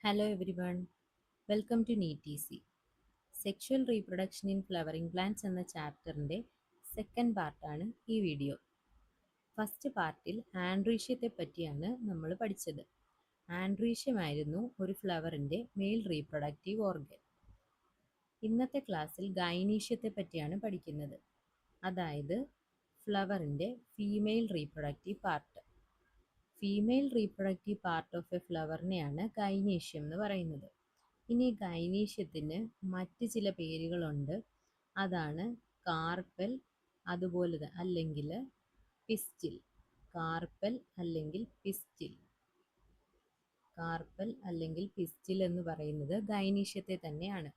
Hello everyone, welcome to NEET-EC. Sexual reproduction in flowering plants എന്ന ചാപ്റ്ററിൻ്റെ second പാർട്ടാണ് ഈ വീഡിയോ. ഫസ്റ്റ് പാർട്ടിൽ ആൻഡ്രീഷ്യത്തെ പറ്റിയാണ് നമ്മൾ പഠിച്ചത്. ആൻഡ്രീഷ്യമായിരുന്നു ഒരു ഫ്ലവറിൻ്റെ മെയിൽ റീപ്രൊഡക്റ്റീവ് ഓർഗൻ. ഇന്നത്തെ ക്ലാസ്സിൽ ഗൈനീഷ്യത്തെ പറ്റിയാണ് പഠിക്കുന്നത്, അതായത് ഫ്ലവറിൻ്റെ female reproductive part. Female reproductive part of a ഫ്ലവറിനെയാണ് ഗൈനീഷ്യം എന്ന് പറയുന്നത്. ഇനി ഗൈനീഷ്യത്തിന് മറ്റ് ചില പേരുകളുണ്ട്. അതാണ് കാർപ്പൽ, അതുപോലെ അല്ലെങ്കിൽ പിസ്റ്റിൽ. കാർപ്പൽ അല്ലെങ്കിൽ പിസ്റ്റിൽ. കാർപ്പൽ അല്ലെങ്കിൽ പിസ്റ്റിൽ എന്ന് പറയുന്നത് ഗൈനീഷ്യത്തെ തന്നെയാണ്.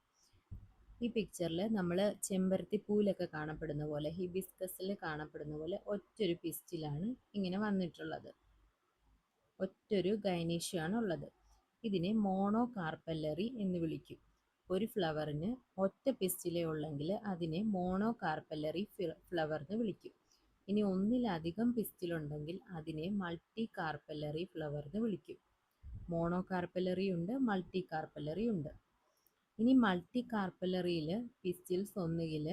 ഈ പിക്ചറിൽ നമ്മൾ ചെമ്പരത്തിപ്പൂവിലൊക്കെ കാണപ്പെടുന്ന പോലെ, ഹിബിസ്കസിൽ കാണപ്പെടുന്ന പോലെ ഒറ്റൊരു പിസ്റ്റിലാണ് ഇങ്ങനെ വന്നിട്ടുള്ളത്. ഒറ്റൊരു ഗൈനീഷ്യമാണ് ഉള്ളത്. ഇതിനെ മോണോകാർപ്പല്ലറി എന്ന് വിളിക്കും. ഒരു ഫ്ലവറിന് ഒറ്റ പിസ്റ്റിലേ ഉള്ളെങ്കിൽ അതിനെ മോണോകാർപ്പല്ലറി ഫ്ലവർ എന്ന് വിളിക്കും. ഇനി ഒന്നിലധികം പിസ്റ്റിലുണ്ടെങ്കിൽ അതിനെ മൾട്ടി കാർപ്പല്ലറി ഫ്ലവർ എന്ന് വിളിക്കും. മോണോകാർപ്പല്ലറി ഉണ്ട്, മൾട്ടി കാർപ്പല്ലറി ഉണ്ട്. ഇനി മൾട്ടി കാർപ്പല്ലറിയിൽ പിസ്റ്റിൽസ് ഒന്നുകിൽ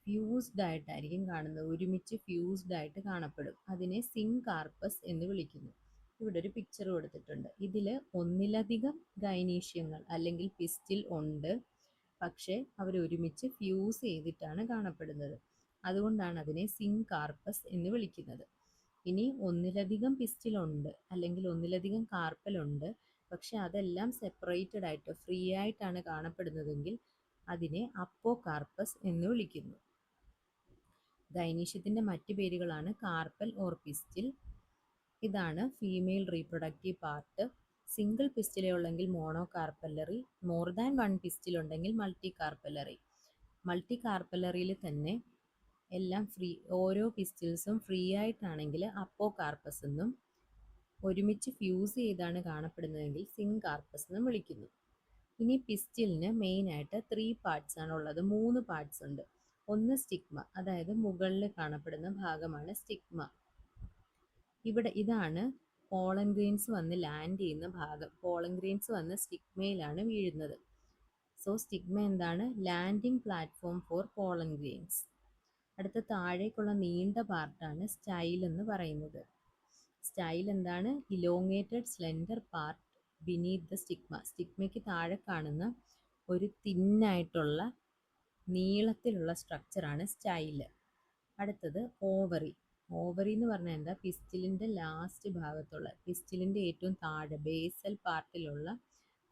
ഫ്യൂസ്ഡ് ആയിട്ടായിരിക്കും കാണുന്നത്, ഒരുമിച്ച് ഫ്യൂസ്ഡ് ആയിട്ട് കാണപ്പെടും. അതിനെ സിൻകാർപ്പസ് എന്ന് വിളിക്കുന്നു. ഇവിടെ ഒരു പിക്ചർ കൊടുത്തിട്ടുണ്ട്. ഇതിൽ ഒന്നിലധികം ഗൈനീഷ്യങ്ങൾ അല്ലെങ്കിൽ പിസ്റ്റിൽ ഉണ്ട്, പക്ഷേ അവർ ഒരുമിച്ച് ഫ്യൂസ് ചെയ്തിട്ടാണ് കാണപ്പെടുന്നത്. അതുകൊണ്ടാണ് അതിനെ സിൻകാർപ്പസ് എന്ന് വിളിക്കുന്നത്. ഇനി ഒന്നിലധികം പിസ്റ്റിലുണ്ട് അല്ലെങ്കിൽ ഒന്നിലധികം കാർപ്പലുണ്ട്, പക്ഷെ അതെല്ലാം സെപ്പറേറ്റഡ് ആയിട്ട് ഫ്രീ ആയിട്ടാണ് കാണപ്പെടുന്നതെങ്കിൽ അതിനെ അപ്പോകാർപ്പസ് എന്ന് വിളിക്കുന്നു. ഗൈനീഷ്യത്തിൻ്റെ മറ്റ് പേരുകളാണ് കാർപ്പൽ ഓർ പിസ്റ്റിൽ. ഇതാണ് ഫീമെയിൽ റീപ്രൊഡക്റ്റീവ് പാർട്ട്. സിംഗിൾ പിസ്റ്റിലേ ഉള്ളെങ്കിൽ monocarpellary, more than one pistil ഉണ്ടെങ്കിൽ മൾട്ടി കാർപ്പല്ലറി. മൾട്ടി കാർപ്പല്ലറിയിൽ തന്നെ എല്ലാം ഫ്രീ, ഓരോ പിസ്റ്റിൽസും ഫ്രീ ആയിട്ടാണെങ്കിൽ അപ്പോകാർപ്പസ് എന്നും, ഒരുമിച്ച് ഫ്യൂസ് ചെയ്താണ് കാണപ്പെടുന്നതെങ്കിൽ സിൻകാർപ്പസ് എന്നും വിളിക്കുന്നു. ഇനി പിസ്റ്റിലിന് മെയിനായിട്ട് 3 പാർട്സ് ആണ് ഉള്ളത്, 3 പാർട്സ് ഉണ്ട്. ഒന്ന് സ്റ്റിഗ്മ, അതായത് മുകളിൽ കാണപ്പെടുന്ന ഭാഗമാണ് സ്റ്റിഗ്മ. ഇതാണ് പോളൻ ഗ്രെയിൻസ് വന്ന് ലാൻഡ് ചെയ്യുന്ന ഭാഗം. പോളൻ ഗ്രെയിൻസ് വന്ന് സ്റ്റിഗ്മയിലാണ് വീഴുന്നത്. സോ സ്റ്റിഗ്മ എന്താണ്? Landing platform for pollen grains. അടുത്ത താഴേക്കുള്ള നീണ്ട പാർട്ടാണ് സ്റ്റൈൽ എന്ന് പറയുന്നത്. സ്റ്റൈൽ എന്താണ്? Elongated slender part beneath the stigma. സ്റ്റിഗ്മയ്ക്ക് താഴെ കാണുന്ന ഒരു തിന്നായിട്ടുള്ള നീളത്തിലുള്ള സ്ട്രക്ചറാണ് സ്റ്റൈല്. അടുത്തത് ഓവറി. ഓവറി എന്ന് പറഞ്ഞാൽ എന്താ? പിസ്റ്റിലിൻ്റെ ലാസ്റ്റ് ഭാഗത്തുള്ള, പിസ്റ്റിലിൻ്റെ ഏറ്റവും താഴെ ബേസൽ പാർട്ടിലുള്ള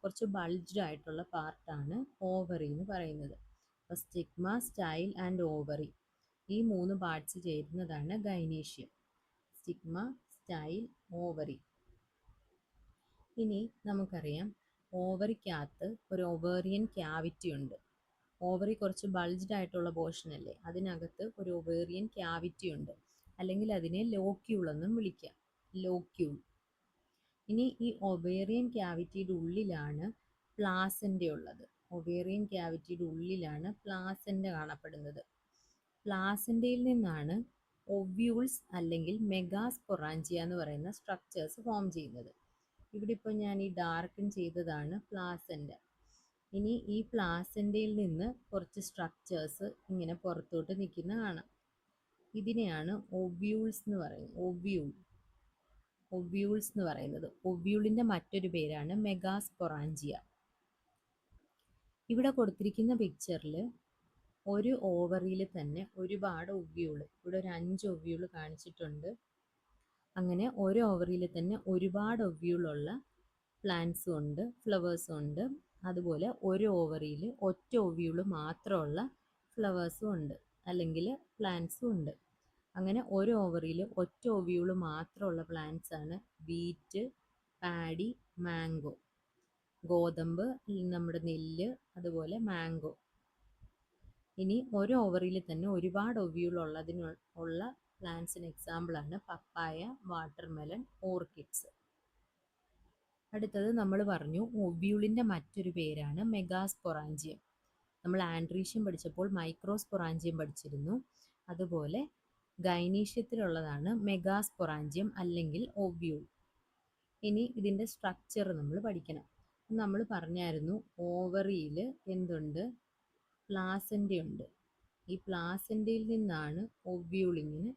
കുറച്ച് ബൾജ്ഡ് ആയിട്ടുള്ള പാർട്ടാണ് ഓവറി എന്ന് പറയുന്നത്. അപ്പോൾ സ്റ്റിഗ്മ, സ്റ്റൈൽ ആൻഡ് ഓവറി, ഈ 3 പാർട്സ് ചേരുന്നതാണ് ഗൈനീഷ്യം. Stigma, style, ovary. ഇനി നമുക്കറിയാം ഓവറിക്കകത്ത് ഒരു ഒവേറിയൻ ക്യാവിറ്റി ഉണ്ട്. ഓവറി കുറച്ച് ബൾജ്ഡ് ആയിട്ടുള്ള പോർഷൻ അല്ലേ, അതിനകത്ത് ഒരു ഒവേറിയൻ ക്യാവിറ്റി ഉണ്ട്, അല്ലെങ്കിൽ അതിനെ ലോക്യൂൾ എന്നും വിളിക്കാം. ലോക്യൂൾ. ഇനി ഈ ഒവേറിയൻ ക്യാവിറ്റിയുടെ ഉള്ളിലാണ് പ്ലാസെൻ്റ ഉള്ളത്. ഒവേറിയൻ ക്യാവിറ്റിയുടെ ഉള്ളിലാണ് പ്ലാസെൻ്റ കാണപ്പെടുന്നത്. പ്ലാസെൻ്റയിൽ നിന്നാണ് ഒവ്യൂൾസ് അല്ലെങ്കിൽ മെഗാസ്പൊറാഞ്ചിയ എന്ന് പറയുന്ന സ്ട്രക്ചേഴ്സ് ഫോം ചെയ്യുന്നത്. ഇവിടെ ഇപ്പോൾ ഞാൻ ഈ ഡാർക്കൻ ചെയ്തതാണ് പ്ലാസെൻ്റ. ഇനി ഈ പ്ലാസെൻ്റയിൽ നിന്ന് കുറച്ച് സ്ട്രക്ചേഴ്സ് ഇങ്ങനെ പുറത്തോട്ട് നിൽക്കുന്ന കാണാം. ഇതിനെയാണ് ഒവ്യൂൾസ് എന്ന് പറയുന്നത്. ഒവ്യൂൾസ് എന്ന് പറയുന്നത്. ഒവ്യൂളിൻ്റെ മറ്റൊരു പേരാണ് മെഗാസ്പൊറാഞ്ചിയ. ഇവിടെ കൊടുത്തിരിക്കുന്ന പിക്ചറിൽ ഒരു ഓവറിയിൽ തന്നെ ഒരുപാട് ഒവ്യൂള്, ഇവിടെ ഒരു 5 ഒവ്യൂള് കാണിച്ചിട്ടുണ്ട്. അങ്ങനെ ഒരു ഓവറിയിൽ തന്നെ ഒരുപാട് ഒവ്യൂളുള്ള പ്ലാന്റ്സും ഉണ്ട്, ഫ്ലവേഴ്സും ഉണ്ട്. അതുപോലെ ഒരു ഓവറിയിൽ ഒറ്റ ഒവ്യൂള് മാത്രമുള്ള ഫ്ലവേഴ്സും ഉണ്ട്, അല്ലെങ്കിൽ പ്ലാന്റ്സും ഉണ്ട്. അങ്ങനെ ഒരു ഓവറിയിൽ ഒറ്റ ഒവ്യൂള് മാത്രമുള്ള പ്ലാന്റ്സ് ആണ് വീറ്റ്, പാഡി, മാംഗോ. ഗോതമ്പ്, നമ്മുടെ നെല്ല്, അതുപോലെ മാംഗോ. ഇനി ഒരു ഓവറിയിൽ തന്നെ ഒരുപാട് ഒവ്യൂൾ ഉള്ള പ്ലാന്റ്സിന് എക്സാമ്പിളാണ് പപ്പായ, വാട്ടർമെലൺ, ഓർക്കിഡ്സ്. അടുത്തത് നമ്മൾ പറഞ്ഞു ഒവ്യൂളിൻ്റെ മറ്റൊരു പേരാണ് മെഗാസ്പൊറാഞ്ചിയം. നമ്മൾ ആൻഡ്രീഷ്യം പഠിച്ചപ്പോൾ മൈക്രോസ്പൊറാഞ്ചിയം പഠിച്ചിരുന്നു. അതുപോലെ ഗൈനീഷ്യത്തിലുള്ളതാണ് മെഗാസ്പൊറാഞ്ചിയം അല്ലെങ്കിൽ ഒവ്യൂൾ. ഇനി ഇതിൻ്റെ സ്ട്രക്ചർ നമ്മൾ പഠിക്കണം. നമ്മൾ പറഞ്ഞായിരുന്നു ഓവറിയിൽ എന്തുണ്ട്, പ്ലാസൻ്റയുണ്ട്. ഈ പ്ലാസൻ്റയിൽ നിന്നാണ് ഒവ്യൂളിങ്ങിന്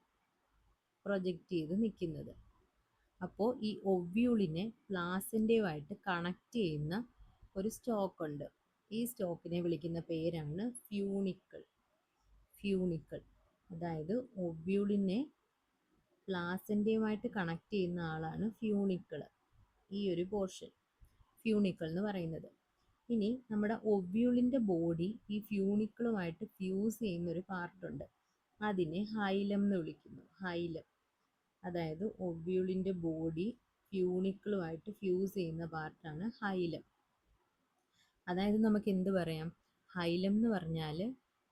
പ്രൊജക്റ്റ് ചെയ്ത് നിൽക്കുന്നത്. അപ്പോൾ ഈ ഒവ്യൂളിനെ പ്ലാസൻ്റയുമായിട്ട് കണക്ട് ചെയ്യുന്ന ഒരു സ്റ്റോക്ക് ഉണ്ട്. ഈ സ്റ്റോക്കിനെ വിളിക്കുന്ന പേരാണ് ഫ്യൂണിക്കിൾ. ഫ്യൂണിക്കിൾ അതായത് ഒവ്യൂളിനെ പ്ലാസൻ്റയുമായിട്ട് കണക്ട് ചെയ്യുന്ന ആളാണ് ഫ്യൂണിക്കിൾ. ഈ ഒരു പോർഷൻ ഫ്യൂണിക്കിൾ എന്ന് പറയുന്നത്. ഇനി നമ്മുടെ ഒവ്യൂളിൻ്റെ ബോഡി ഈ ഫ്യൂണിക്കിളുമായിട്ട് ഫ്യൂസ് ചെയ്യുന്ന ഒരു പാർട്ടുണ്ട്. അതിനെ ഹൈലം എന്ന് വിളിക്കുന്നു. ഹൈലം അതായത് ഒവ്യൂളിൻ്റെ ബോഡി ഫ്യൂണിക്കിളുമായിട്ട് ഫ്യൂസ് ചെയ്യുന്ന പാർട്ടാണ് ഹൈലം. അതായത് നമുക്ക് എന്ത് പറയാം, ഹൈലം എന്ന് പറഞ്ഞാൽ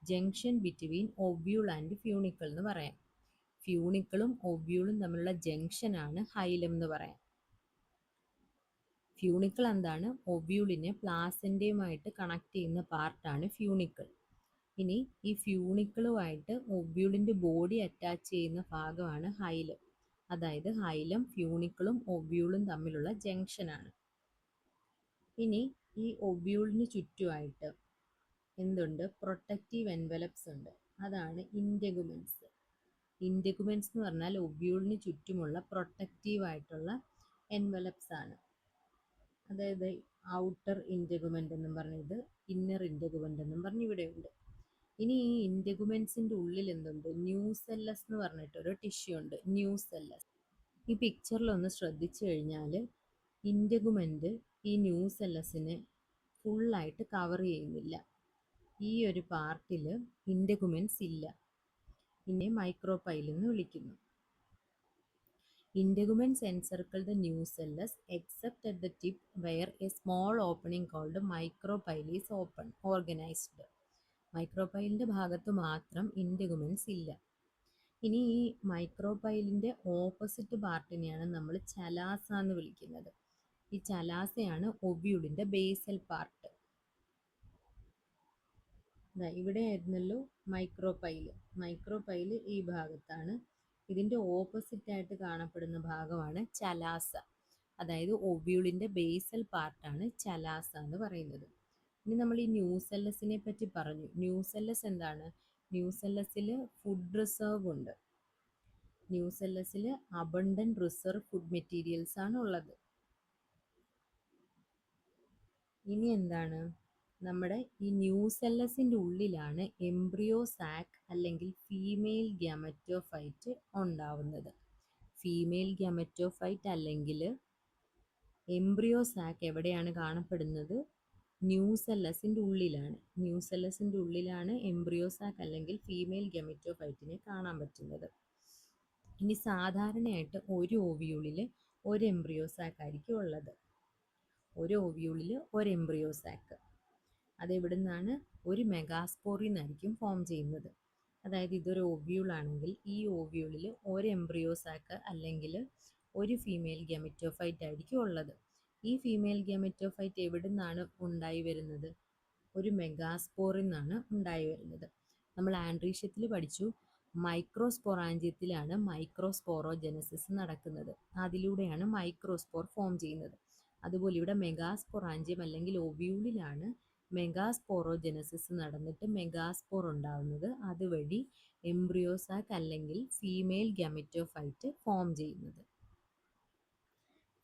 junction between ovule and funicle എന്ന് പറയാം. ഫ്യൂണിക്കിളും ഒവ്യൂളും തമ്മിലുള്ള ജംഗ്ഷനാണ് ഹൈലം എന്ന് പറയാം. ഫ്യൂണിക്കിൾ എന്താണ്, ഒവ്യൂളിനെ പ്ലാസൻ്റയുമായിട്ട് കണക്ട് ചെയ്യുന്ന പാർട്ടാണ് ഫ്യൂണിക്കിൾ. ഇനി ഈ ഫ്യൂണിക്കിളുമായിട്ട് ഒവ്യൂളിൻ്റെ ബോഡി അറ്റാച്ച് ചെയ്യുന്ന ഭാഗമാണ് ഹൈലം. അതായത് ഹൈലം ഫ്യൂണിക്കിളും ഒവ്യൂളും തമ്മിലുള്ള ജംഗ്ഷനാണ്. ഇനി ഈ ഒവ്യൂളിന് ചുറ്റുമായിട്ട് എന്തുണ്ട്, പ്രൊട്ടക്റ്റീവ് എൻവലപ്സ് ഉണ്ട്. അതാണ് ഇൻറ്റഗുമെൻറ്റ്സ്. ഇൻറ്റഗുമെൻറ്റ്സ് എന്ന് പറഞ്ഞാൽ ഒവ്യൂളിന് ചുറ്റുമുള്ള പ്രൊട്ടക്റ്റീവായിട്ടുള്ള എൻവലപ്സ് ആണ്. അതായത് ഔട്ടർ ഇൻറ്റഗുമെൻ്റ് എന്നും പറഞ്ഞത്, ഇന്നർ ഇൻറ്റഗുമെൻ്റ് എന്നും പറഞ്ഞ് ഇവിടെയുണ്ട്. ഇനി ഈ ഇൻറ്റഗുമെൻറ്റ്സിൻ്റെ ഉള്ളിൽ എന്തുണ്ട്, ന്യൂസെല്ലസ് എന്ന് പറഞ്ഞിട്ടൊരു ടിഷ്യൂ ഉണ്ട്, ന്യൂസെല്ലസ്. ഈ പിക്ചറിലൊന്ന് ശ്രദ്ധിച്ചു കഴിഞ്ഞാൽ ഇൻറ്റഗുമെൻ്റ് ഈ ന്യൂസെല്ലസിനെ ഫുള്ളായിട്ട് കവർ ചെയ്യുന്നില്ല. ഈ ഒരു പാർട്ടിൽ ഇൻറ്റഗുമെൻറ്റ്സ് ഇല്ല. ഇതിനെ മൈക്രോപൈൽ എന്ന് വിളിക്കുന്നു. Integuments encircle the nucellus except at the tip where a small opening called micropyle is open, organized. മൈക്രോപൈലിൻ്റെ ഭാഗത്ത് മാത്രം ഇൻറ്റഗുമെൻറ്റ്സ് ഇല്ല. ഇനി ഈ മൈക്രോപൈലിൻ്റെ ഓപ്പോസിറ്റ് പാർട്ടിനെയാണ് നമ്മൾ ചലാസ എന്ന് വിളിക്കുന്നത്. ഈ ചലാസയാണ് ഒവ്യൂളിൻ്റെ ബേസൽ പാർട്ട്. ഇവിടെ ആയിരുന്നല്ലോ മൈക്രോപൈല്. മൈക്രോപൈല് ഈ ഭാഗത്താണ്. ഇതിൻ്റെ ഓപ്പോസിറ്റായിട്ട് കാണപ്പെടുന്ന ഭാഗമാണ് ചലാസ. അതായത് ഒവ്യൂളിൻ്റെ ബേസൽ പാർട്ടാണ് ചലാസ എന്ന് പറയുന്നത്. ഇനി നമ്മൾ ഈ ന്യൂസെല്ലസിനെ പറ്റി പറഞ്ഞു. ന്യൂസെല്ലസ് എന്താണ്, ന്യൂസെല്ലസിൽ ഫുഡ് റിസർവ് ഉണ്ട്. ന്യൂസെല്ലസിൽ അബണ്ടൻറ്റ് റിസർവ് ഫുഡ് മെറ്റീരിയൽസ് ആണ് ഉള്ളത്. ഇനി എന്താണ്, നമ്മുടെ ഈ ന്യൂസെല്ലസിൻ്റെ ഉള്ളിലാണ് എംബ്രിയോ സാക്ക് അല്ലെങ്കിൽ ഫീമെയിൽ ഗ്യാമറ്റോഫൈറ്റ് ഉണ്ടാവുന്നത്. ഫീമെയിൽ ഗ്യാമറ്റോഫൈറ്റ് അല്ലെങ്കിൽ എംബ്രിയോ സാക്ക് എവിടെയാണ് കാണപ്പെടുന്നത്, ന്യൂസെല്ലസിൻ്റെ ഉള്ളിലാണ്. ന്യൂസെല്ലസിൻ്റെ ഉള്ളിലാണ് എംബ്രിയോ സാക്ക് അല്ലെങ്കിൽ ഫീമെയിൽ ഗ്യാമറ്റോഫൈറ്റിനെ കാണാൻ പറ്റുന്നത്. ഇനി സാധാരണയായിട്ട് ഒരു ഓവ്യൂളിൽ ഒരു എംബ്രിയോ സാക്ക് ആയിരിക്കും ഉള്ളത്. ഒരു ഓവ്യൂളിൽ ഒരു എംബ്രിയോ സാക്ക്. അതെവിടെ നിന്നാണ്, ഒരു മെഗാസ്പോറിൽ നിന്നായിരിക്കും ഫോം ചെയ്യുന്നത്. അതായത് ഇതൊരു ഓവ്യൂളാണെങ്കിൽ ഈ ഓവ്യൂളിൽ ഒരു എംബ്രിയോ സാക്ക് അല്ലെങ്കിൽ ഒരു ഫീമെയിൽ ഗ്യാമറ്റോഫൈറ്റ് ആയിരിക്കും ഉള്ളത്. ഈ ഫീമെയിൽ ഗ്യാമറ്റോഫൈറ്റ് എവിടെ നിന്നാണ് ഉണ്ടായി വരുന്നത്, ഒരു മെഗാസ്പോറിൽ നിന്നാണ് ഉണ്ടായി വരുന്നത്. നമ്മൾ ആൻഡ്രീഷ്യത്തിൽ പഠിച്ചു, മൈക്രോസ്പൊറാഞ്ചിയത്തിലാണ് മൈക്രോസ്പോറോജനസിസ് നടക്കുന്നത്. അതിലൂടെയാണ് മൈക്രോസ്പോർ ഫോം ചെയ്യുന്നത്. അതുപോലെ ഇവിടെ മെഗാസ്പൊറാഞ്ചിയം അല്ലെങ്കിൽ ഒവ്യൂളിലാണ് മെഗാസ്പോറോജനസിസ് നടന്നിട്ട് മെഗാസ്പോർ ഉണ്ടാകുന്നത്. അതുവഴി എംബ്രിയോസാക്ക് അല്ലെങ്കിൽ ഫീമെയിൽ ഗ്യാമറ്റോഫൈറ്റ് ഫോം ചെയ്യുന്നത്.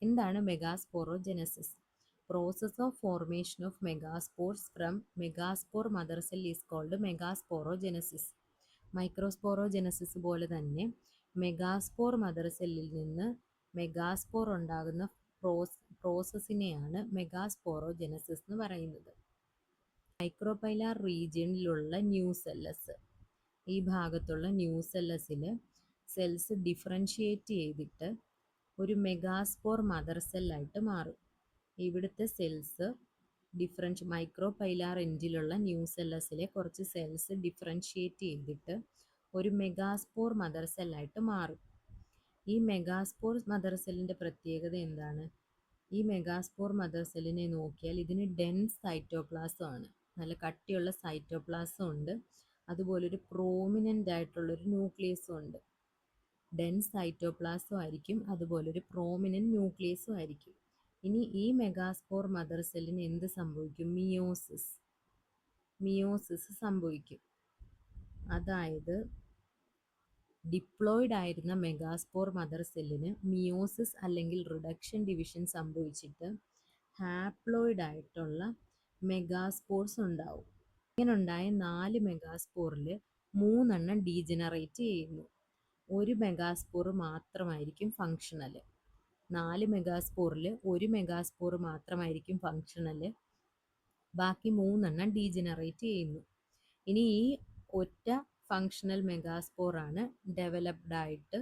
എന്താണ് megasporogenesis? Process of formation of megaspores from megaspore mother cell is called megasporogenesis. Microsporogenesis പോലെ തന്നെ മെഗാസ്പോർ മദർ സെല്ലിൽ നിന്ന് മെഗാസ്പോർ ഉണ്ടാകുന്ന പ്രോസസ്സിനെയാണ് മെഗാസ്പോറോജനസിസ് എന്ന് പറയുന്നത്. മൈക്രോപൈലാർ റീജിയനിലുള്ള ന്യൂസെല്ലസ്, ഈ ഭാഗത്തുള്ള ന്യൂസെല്ലസിൽ സെൽസ് ഡിഫറൻഷിയേറ്റ് ചെയ്തിട്ട് ഒരു മെഗാസ്പോർ മദർ സെല്ലായിട്ട് മാറും. ഇവിടുത്തെ സെൽസ് മൈക്രോപൈലാർ എൻഡിലുള്ള ന്യൂസെല്ലസിലെ കുറച്ച് സെൽസ് ഡിഫറൻഷിയേറ്റ് ചെയ്തിട്ട് ഒരു മെഗാസ്പോർ മദർ സെല്ലായിട്ട് മാറും. ഈ മെഗാസ്പോർ മദർ സെല്ലിൻ്റെ പ്രത്യേകത എന്താണ്? ഈ മെഗാസ്പോർ മദർ സെല്ലിനെ നോക്കിയാൽ ഇതിന് ഡെൻസ് സൈറ്റോപ്ലാസം ആണ്. നല്ല കട്ടിയുള്ള സൈറ്റോപ്ലാസം ഉണ്ട്. അതുപോലെ ഒരു പ്രോമിനൻ്റ് ആയിട്ടുള്ളൊരു ന്യൂക്ലിയസും ഉണ്ട്. ഡെൻസ് സൈറ്റോപ്ലാസം ആയിരിക്കും, അതുപോലെ ഒരു പ്രോമിനൻ്റ് ന്യൂക്ലിയസും ആയിരിക്കും. ഇനി ഈ മെഗാസ്പോർ മദർ സെല്ലിന് എന്ത് സംഭവിക്കും? മിയോസിസ് സംഭവിക്കും. അതായത് ഡിപ്ലോയിഡ് ആയിരുന്ന മെഗാസ്പോർ മദർ സെല്ലിന് മിയോസിസ് അല്ലെങ്കിൽ റിഡക്ഷൻ ഡിവിഷൻ സംഭവിച്ചിട്ട് ഹാപ്ലോയിഡ് ആയിട്ടുള്ള മെഗാസ്പോർസ് ഉണ്ടാവും. ഇങ്ങനെ ഉണ്ടായ 4 മെഗാസ്പോറിൽ 3 ഡീജനറേറ്റ് ചെയ്യുന്നു. ഒരു മെഗാസ്പോർ മാത്രമായിരിക്കും ഫങ്ഷണൽ. 4 മെഗാസ്പോറിൽ ഒരു മെഗാസ്പോർ മാത്രമായിരിക്കും ഫങ്ഷണൽ, ബാക്കി 3 ഡീജനറേറ്റ് ചെയ്യുന്നു. ഇനി ഈ ഒറ്റ ഫങ്ഷണൽ മെഗാസ്പോർ ആണ് ഡെവലപ്ഡ് ആയിട്ട്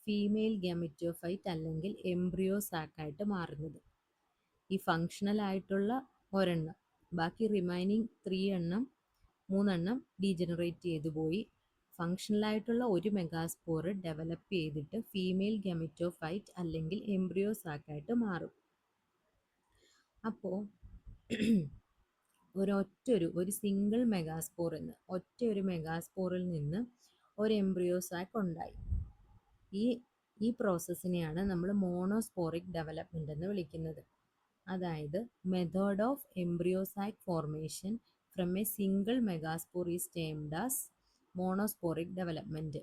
ഫീമെയിൽ ഗാമറ്റോഫൈറ്റ് അല്ലെങ്കിൽ എംബ്രിയോ സാക്കായിട്ട് മാറുന്നത്. ഈ ഫങ്ഷണൽ ആയിട്ടുള്ള ഒരെണ്ണം, ബാക്കി റിമൈനിങ് 3 ഡീജനറേറ്റ് ചെയ്തു പോയി. ഫങ്ഷണൽ ആയിട്ടുള്ള ഒരു മെഗാസ്പോർ ഡെവലപ്പ് ചെയ്തിട്ട് ഫീമെയിൽ ഗാമറ്റോഫൈറ്റ് അല്ലെങ്കിൽ എംബ്രിയോ സാക്കായിട്ട് മാറും. അപ്പോൾ ഒരു സിംഗിൾ ഒരു മെഗാസ്പോറിൽ നിന്ന് ഒരു എംബ്രിയോ സാക്ക് ഉണ്ടായി. ഈ പ്രോസസ്സിനെയാണ് നമ്മൾ മോണോസ്പോറിക് ഡെവലപ്മെന്റ് എന്ന് വിളിക്കുന്നത്. അതായത് method of embryo sac formation from a single megaspore is termed as monosporic development.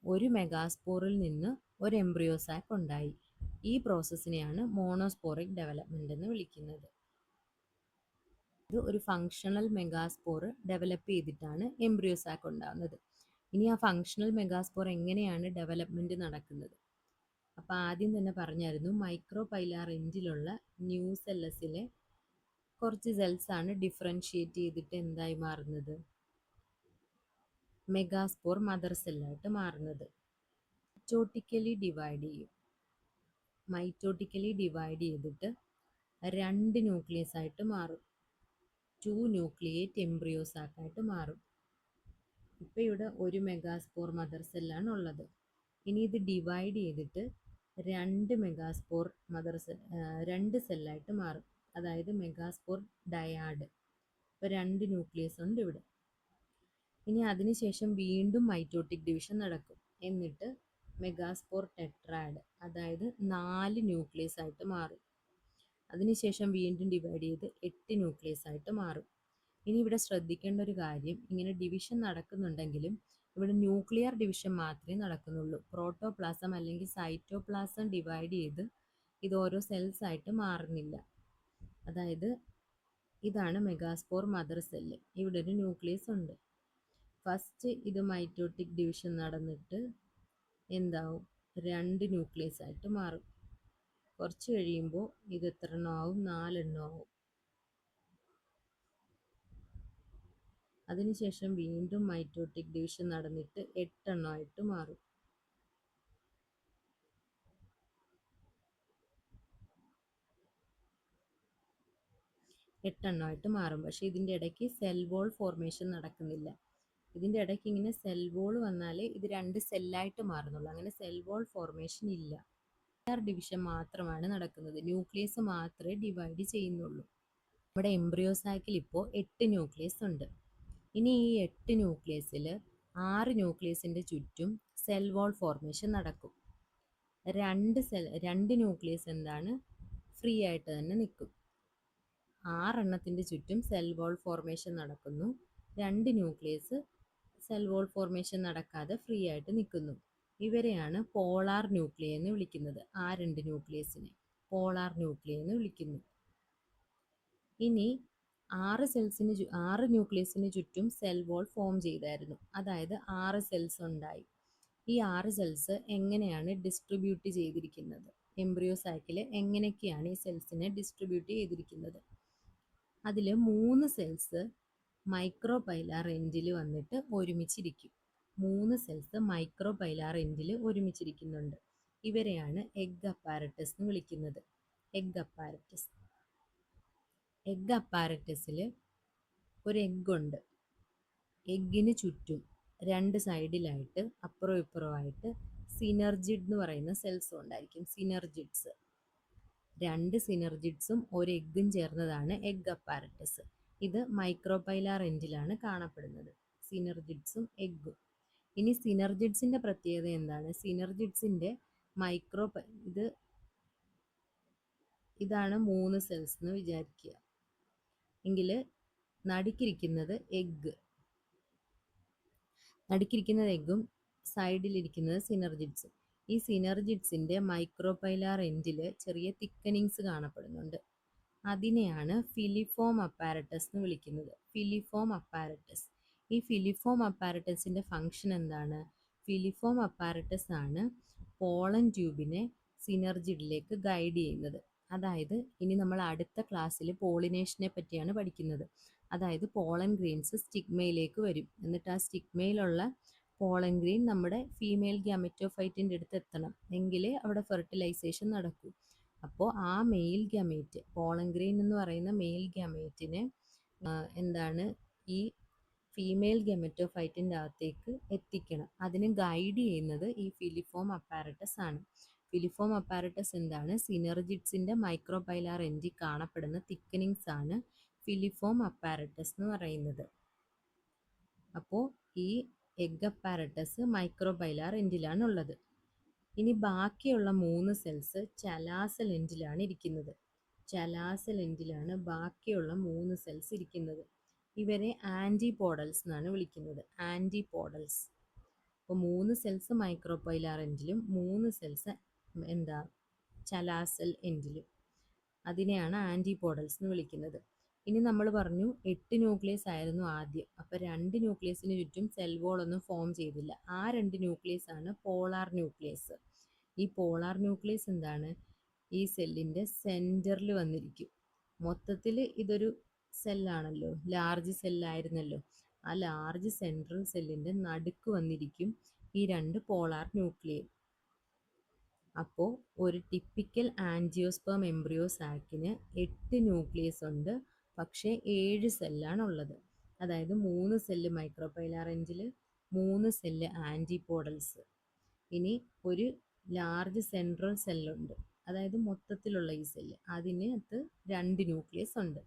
ഒരു മെഗാസ്പോറിൽ നിന്ന് ഒരു എംബ്രിയോ സാക്ക് ഉണ്ടായി. ഈ പ്രോസസ്സിനെയാണ് മോണോസ്പോറിക് ഡെവലപ്മെന്റ് എന്ന് വിളിക്കുന്നത്. ഇത് ഒരു ഫങ്ഷണൽ മെഗാസ്പോർ ഡെവലപ്പ് ചെയ്തിട്ടാണ് എംബ്രിയോ സാക്ക് ഉണ്ടാകുന്നത്. ഇനി ആ ഫങ്ഷണൽ മെഗാസ്പോർ എങ്ങനെയാണ് ഡെവലപ്മെന്റ് നടക്കുന്നത്? അപ്പോൾ ആദ്യം തന്നെ പറഞ്ഞായിരുന്നു, മൈക്രോപൈലാർ എൻഡിലുള്ള ന്യൂസെല്ലസിലെ കുറച്ച് സെൽസ് ആണ് ഡിഫറൻഷിയേറ്റ് ചെയ്തിട്ട് എന്തായി മാറുന്നത്? മെഗാസ്പോർ മദർ സെല്ലായിട്ട് മാറുന്നത്. മൈറ്റോട്ടിക്കലി ഡിവൈഡ് ചെയ്തിട്ട് 2 ന്യൂക്ലിയസ് ആയിട്ട് മാറും. 2 ന്യൂക്ലിയേറ്റ് എംബ്രിയോ സാക്കായിട്ട് മാറും. ഇപ്പോൾ ഇവിടെ ഒരു മെഗാസ്പോർ മദർ സെല്ലാണ് ഉള്ളത്. ഇനി ഇത് ഡിവൈഡ് ചെയ്തിട്ട് 2 സെല്ലായിട്ട് മാറും. അതായത് മെഗാസ്പോർ ഡയാഡ്. ഇപ്പോൾ 2 ന്യൂക്ലിയസ് ഉണ്ട് ഇവിടെ. ഇനി അതിനുശേഷം വീണ്ടും മൈറ്റോട്ടിക് ഡിവിഷൻ നടക്കും. എന്നിട്ട് മെഗാസ്പോർ ടെട്രാഡ്, അതായത് 4 ന്യൂക്ലിയസ് ആയിട്ട് മാറും. അതിനുശേഷം വീണ്ടും ഡിവൈഡ് ചെയ്ത് 8 ന്യൂക്ലിയസ് ആയിട്ട് മാറും. ഇനി ഇവിടെ ശ്രദ്ധിക്കേണ്ട ഒരു കാര്യം, ഇങ്ങനെ ഡിവിഷൻ നടക്കുന്നുണ്ടെങ്കിലും ഇവിടെ ന്യൂക്ലിയർ ഡിവിഷൻ മാത്രമേ നടക്കുന്നുള്ളൂ. പ്രോട്ടോപ്ലാസം അല്ലെങ്കിൽ സൈറ്റോപ്ലാസം ഡിവൈഡ് ചെയ്ത് ഇത് ഓരോ സെൽസ് ആയിട്ട് മാറുന്നില്ല. അതായത് ഇതാണ് മെഗാസ്പോർ മദർ സെല്ല്. ഇവിടെ ഒരു ന്യൂക്ലിയസ് ഉണ്ട്. ഫസ്റ്റ് ഇത് മൈറ്റോട്ടിക് ഡിവിഷൻ നടന്നിട്ട് എന്താവും? 2 ന്യൂക്ലിയസ് ആയിട്ട് മാറും. കുറച്ച് കഴിയുമ്പോൾ ഇത് എത്ര എണ്ണമാവും? 4 എണ്ണമാവും. അതിനുശേഷം വീണ്ടും മൈറ്റോട്ടിക് ഡിവിഷൻ നടന്നിട്ട് 8 എണ്ണമായിട്ട് മാറും. പക്ഷെ ഇതിൻ്റെ ഇടയ്ക്ക് സെൽ വോൾ ഫോർമേഷൻ നടക്കുന്നില്ല. ഇതിൻ്റെ ഇടയ്ക്ക് ഇങ്ങനെ സെൽ വോൾ വന്നാലേ ഇത് 2 സെല്ലായിട്ട് മാറുന്നുള്ളൂ. അങ്ങനെ സെൽ വോൾ ഫോർമേഷൻ ഇല്ല. ഡിവിഷൻ മാത്രമാണ് നടക്കുന്നത്. ന്യൂക്ലിയസ് മാത്രമേ ഡിവൈഡ് ചെയ്യുന്നുള്ളൂ. നമ്മുടെ എംബ്രിയോ സാക്കിൽ ഇപ്പോൾ 8 ന്യൂക്ലിയസ് ഉണ്ട്. ഇനി ഈ 8 ന്യൂക്ലിയസിൽ 6 ന്യൂക്ലിയസിൻ്റെ ചുറ്റും സെൽ വോൾ ഫോർമേഷൻ നടക്കും. 2 ന്യൂക്ലിയസ് എന്താണ്? ഫ്രീ ആയിട്ട് തന്നെ നിൽക്കും. 6 എണ്ണത്തിൻ്റെ ചുറ്റും സെൽ വോൾ ഫോർമേഷൻ നടക്കുന്നു. 2 ന്യൂക്ലിയസ് സെൽ വോൾ ഫോർമേഷൻ നടക്കാതെ ഫ്രീ ആയിട്ട് നിൽക്കുന്നു. ഇവരെയാണ് പോളാർ ന്യൂക്ലിയ എന്ന് വിളിക്കുന്നത്. ആ 2 ന്യൂക്ലിയസിനെ പോളാർ ന്യൂക്ലിയ എന്ന് വിളിക്കുന്നു. ഇനി 6 ന്യൂക്ലിയസിന് ചുറ്റും സെൽ വോൾ ഫോം ചെയ്തായിരുന്നു. അതായത് 6 സെൽസ് ഉണ്ടായി. ഈ 6 സെൽസ് എങ്ങനെയാണ് ഡിസ്ട്രിബ്യൂട്ട് ചെയ്തിരിക്കുന്നത്? എംബ്രിയോ സാക്കിൽ എങ്ങനെയൊക്കെയാണ് ഈ സെൽസിനെ ഡിസ്ട്രിബ്യൂട്ട് ചെയ്തിരിക്കുന്നത്? അതിൽ 3 സെൽസ് മൈക്രോപൈലാർ എൻഡിൽ വന്നിട്ട് ഒരുമിച്ചിരിക്കും. 3 സെൽസ് മൈക്രോപൈലാർ എൻഡിൽ ഒരുമിച്ചിരിക്കുന്നുണ്ട്. ഇവരെയാണ് എഗ് അപ്പാരറ്റസ് എന്ന് വിളിക്കുന്നത്. എഗ് അപ്പാരറ്റസിൽ ഒരു എഗ് ഉണ്ട്. എഗ്ഗിന് ചുറ്റും 2 സൈഡിലായിട്ട് അപ്പുറവും ഇപ്പുറമായിട്ട് സിനർജിഡ് എന്ന് പറയുന്ന സെൽസും ഉണ്ടായിരിക്കും. 2 സിനർജിഡ്സും ഒരു എഗ്ഗും ചേർന്നതാണ് എഗ് അപ്പാരറ്റസ്. ഇത് മൈക്രോപൈലാർ എൻഡിലാണ് കാണപ്പെടുന്നത്. സിനർജിഡ്സും എഗ്ഗും. ഇനി സിനർജിഡ്സിൻ്റെ പ്രത്യേകത എന്താണ്? സിനർജിഡ്സിൻ്റെ ഇതാണ് 3 സെൽസ് എന്ന് വിചാരിക്കുക. എങ്കിൽ നടുക്കിരിക്കുന്നത് എഗ്ഗ്, നടുക്കിരിക്കുന്നത് എഗ്ഗും സൈഡിലിരിക്കുന്നത് സിനർജിഡ്സും. ഈ സിനർജിഡ്സിൻ്റെ മൈക്രോപൈലാർ എൻഡിൽ ചെറിയ തിക്കനിങ്സ് കാണപ്പെടുന്നുണ്ട്. അതിനെയാണ് ഫിലിഫോം അപ്പാരറ്റസ് എന്ന് വിളിക്കുന്നത്. Filiform apparatus. ഈ ഫിലിഫോം അപ്പാരറ്റസിൻ്റെ ഫങ്ഷൻ എന്താണ്? ഫിലിഫോം അപ്പാരറ്റസ് ആണ് പോളൻ ട്യൂബിനെ സിനർജിഡിലേക്ക് ഗൈഡ് ചെയ്യുന്നത്. അതായത് ഇനി നമ്മൾ അടുത്ത ക്ലാസ്സിൽ പോളിനേഷനെ പറ്റിയാണ് പഠിക്കുന്നത്. അതായത് പോളൻ ഗ്രെയിൻസ് സ്റ്റിഗ്മയിലേക്ക് വരും. എന്നിട്ട് ആ സ്റ്റിഗ്മയിലുള്ള പോളൻ ഗ്രെയിൻ നമ്മുടെ ഫീമെയിൽ ഗ്യാമെറ്റോഫൈറ്റിൻ്റെ അടുത്ത് എത്തണം, എങ്കിലേ അവിടെ ഫെർട്ടിലൈസേഷൻ നടക്കൂ. അപ്പോൾ ആ മെയിൽ ഗ്യാമേറ്റ്, പോളൻ ഗ്രെയിൻ എന്ന് പറയുന്ന മെയിൽ ഗ്യാമേറ്റിനെ എന്താണ് ഈ ഫീമെയിൽ ഗെമറ്റോഫൈറ്റിൻ്റെ അകത്തേക്ക് എത്തിക്കണം. അതിന് ഗൈഡ് ചെയ്യുന്നത് ഈ ഫിലിഫോം അപ്പാരറ്റസ് ആണ്. ഫിലിഫോം അപ്പാരറ്റസ് എന്താണ്? സിനർജിഡ്സിൻ്റെ മൈക്രോപൈലാർ എൻഡിൽ കാണപ്പെടുന്ന തിക്കനിങ്സ് ആണ് ഫിലിഫോം അപ്പാരറ്റസ് എന്ന് പറയുന്നത്. അപ്പോൾ ഈ എഗ് അപ്പാരറ്റസ് മൈക്രോപൈലാർ എൻഡിലാണ് ഉള്ളത്. ഇനി ബാക്കിയുള്ള 3 സെൽസ് ചലാസൽ എൻഡിലാണ് ഇരിക്കുന്നത്. ചലാസൽ എൻഡിലാണ് ബാക്കിയുള്ള 3 സെൽസ് ഇരിക്കുന്നത്. ഇവരെ ആൻറ്റിപോഡൽസ് എന്നാണ് വിളിക്കുന്നത്. ആൻറ്റിപോഡൽസ്. അപ്പോൾ 3 സെൽസ് മൈക്രോപൈലാർ എൻഡിലും 3 സെൽസ് എന്താ ചലാസൽ എൻഡിലും. അതിനെയാണ് ആൻറ്റിപോഡൽസ് എന്ന് വിളിക്കുന്നത്. ഇനി നമ്മൾ പറഞ്ഞു 8 ന്യൂക്ലിയസ് ആയിരുന്നു ആദ്യം. അപ്പോൾ 2 ന്യൂക്ലിയസിന് ചുറ്റും സെൽ വോൾ ഒന്നും ഫോം ചെയ്തില്ല. ആ 2 ന്യൂക്ലിയസ് ആണ് പോളാർ ന്യൂക്ലിയസ്. ഈ പോളാർ ന്യൂക്ലിയസ് എന്താണ്? ഈ സെല്ലിൻ്റെ സെൻറ്ററിൽ വന്നിരിക്കും. മൊത്തത്തിൽ ഇതൊരു സെല്ലാണല്ലോ, ലാർജ് സെല്ലായിരുന്നല്ലോ. ആ ലാർജ് സെൻട്രൽ സെല്ലിൻ്റെ നടുക്ക് വന്നിരിക്കും ഈ 2 പോളാർ ന്യൂക്ലിയർ. അപ്പോൾ ഒരു ടിപ്പിക്കൽ ആൻജിയോസ്പേം എംബ്രിയോ സാക്കിന് 8 ന്യൂക്ലിയസ് ഉണ്ട്, പക്ഷേ 7 സെല്ലാണ് ഉള്ളത്. അതായത് 3 സെല്ല് മൈക്രോപൈലാർ എൻഡിൽ, 3 സെല്ല് ആൻറ്റിപോഡൽസ്. ഇനി ഒരു ലാർജ് സെൻട്രൽ സെല്ലുണ്ട്, അതായത് മൊത്തത്തിലുള്ള ഈ സെല്ല്, അതിനകത്ത് 2 ന്യൂക്ലിയസ് ഉണ്ട്.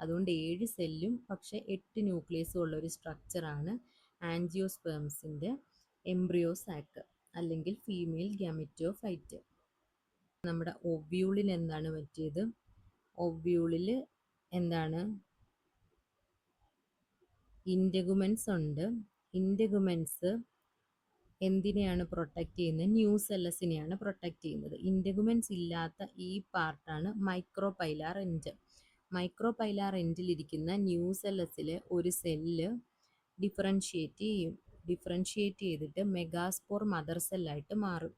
അതുകൊണ്ട് 7 സെല്ലും പക്ഷേ 8 ന്യൂക്ലിയസും ഉള്ള ഒരു സ്ട്രക്ചറാണ് ആൻജിയോസ്പേംസിൻ്റെ എംബ്രിയോ സാക്ക് അല്ലെങ്കിൽ ഫീമെയിൽ ഗ്യാമെറ്റോഫൈറ്റ്. നമ്മുടെ ഒവ്യൂളിന് എന്താണ് പറ്റിയത്? ഒവ്യൂളിൽ എന്താണ്? ഇൻറ്റഗുമെൻസ് ഉണ്ട്. ഇൻറ്റഗുമെൻസ് എന്തിനെയാണ് പ്രൊട്ടക്റ്റ് ചെയ്യുന്നത്? ന്യൂസെല്ലസിനെയാണ് പ്രൊട്ടക്റ്റ് ചെയ്യുന്നത്. ഇൻറ്റഗുമെൻസ് ഇല്ലാത്ത ഈ പാർട്ടാണ് മൈക്രോപൈലാർ എൻഡ്. മൈക്രോപൈലാർ എൻഡിലിരിക്കുന്ന ന്യൂസെല്ലസിലെ ഒരു സെല്ല് ഡിഫറൻഷിയേറ്റ് ചെയ്യും. ഡിഫറൻഷിയേറ്റ് ചെയ്തിട്ട് മെഗാസ്പോർ മദർ സെല്ലായിട്ട് മാറും.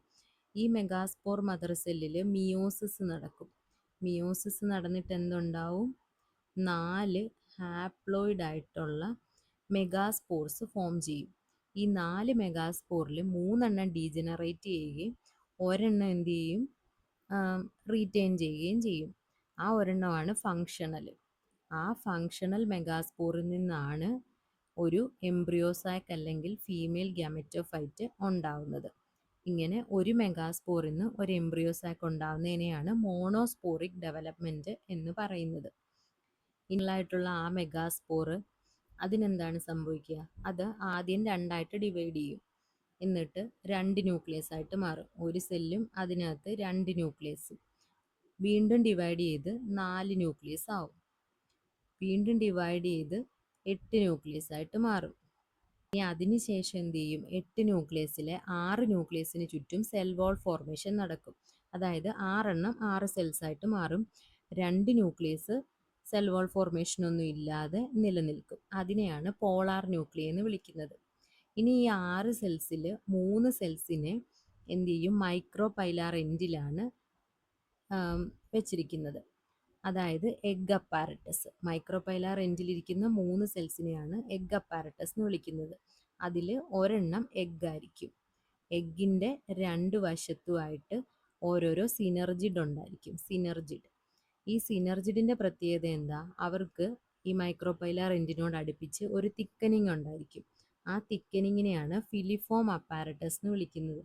ഈ മെഗാസ്പോർ മദർ സെല്ലിൽ മിയോസിസ് നടക്കും. മിയോസിസ് നടന്നിട്ട് എന്തുണ്ടാവും? 4 ഹാപ്ലോയിഡ് ആയിട്ടുള്ള മെഗാസ്പോർസ് ഫോം ചെയ്യും. ഈ 4 മെഗാസ്പോറിൽ 3 ഡീജനറേറ്റ് ചെയ്യുകയും ഒരെണ്ണം എന്ത് ചെയ്യും? റീറ്റെയിൻ ചെയ്യുകയും ചെയ്യും. ആ ഒരെണ്ണമാണ് ഫങ്ഷണൽ. ആ ഫങ്ഷണൽ മെഗാസ്പോറിൽ നിന്നാണ് ഒരു എംബ്രിയോസാക്ക് അല്ലെങ്കിൽ ഫീമെയിൽ ഗ്യാമെറ്റോഫൈറ്റ് ഉണ്ടാവുന്നത്. ഇങ്ങനെ ഒരു മെഗാസ്പോറിൽ നിന്ന് ഒരു എംബ്രിയോസാക്ക് ഉണ്ടാവുന്നതിനെയാണ് മോണോസ്പോറിക് ഡെവലപ്മെൻറ്റ് എന്ന് പറയുന്നത്. ഇങ്ങനെയായിട്ടുള്ള ആ മെഗാസ്പോറ് അതിനെന്താണ് സംഭവിക്കുക? അത് ആദ്യം 2ആയിട്ട് ഡിവൈഡ് ചെയ്യും. എന്നിട്ട് 2 ന്യൂക്ലിയസ് ആയിട്ട് മാറും. ഒരു സെല്ലും അതിനകത്ത് 2 ന്യൂക്ലിയസും. വീണ്ടും ഡിവൈഡ് ചെയ്ത് 4 ന്യൂക്ലിയസ് ആവും. വീണ്ടും ഡിവൈഡ് ചെയ്ത് 8 ന്യൂക്ലിയസ് ആയിട്ട് മാറും. ഇനി അതിന് ശേഷം എന്ത് ചെയ്യും? 8 ന്യൂക്ലിയസിലെ 6 ന്യൂക്ലിയസിന് ചുറ്റും സെൽ വാൾ ഫോർമേഷൻ നടക്കും. അതായത് 6 സെൽസ് ആയിട്ട് മാറും. 2 ന്യൂക്ലിയസ് സെൽ വാൾ ഫോർമേഷൻ ഒന്നും ഇല്ലാതെ നിലനിൽക്കും. അതിനെയാണ് പോളാർ ന്യൂക്ലിയ എന്ന് വിളിക്കുന്നത്. ഇനി ഈ 6 സെൽസിൽ 3 സെൽസിനെ എന്ത് ചെയ്യും? മൈക്രോപൈലാർ എൻഡിലാണ് വെച്ചിരിക്കുന്നത്. അതായത് എഗ് അപ്പാരറ്റസ്. മൈക്രോപൈലാർ എൻഡിലിരിക്കുന്ന 3 സെൽസിനെയാണ് എഗ് അപ്പാരറ്റസ് എന്ന് വിളിക്കുന്നത്. അതിൽ ഒരെണ്ണം എഗ് ആയിരിക്കും. എഗ്ഗിൻ്റെ 2 വശത്തുമായിട്ട് ഓരോരോ സിനർജിഡ് ഉണ്ടായിരിക്കും. സിനർജിഡ്. ഈ സിനർജിഡിൻ്റെ പ്രത്യേകത എന്താ? അവർക്ക് ഈ മൈക്രോപൈലാർ എൻഡിനോട് അടുപ്പിച്ച് ഒരു തിക്കനിങ് ഉണ്ടായിരിക്കും. ആ തിക്കനിങ്ങിനെയാണ് ഫിലിഫോം അപ്പാരറ്റസ് എന്ന് വിളിക്കുന്നത്.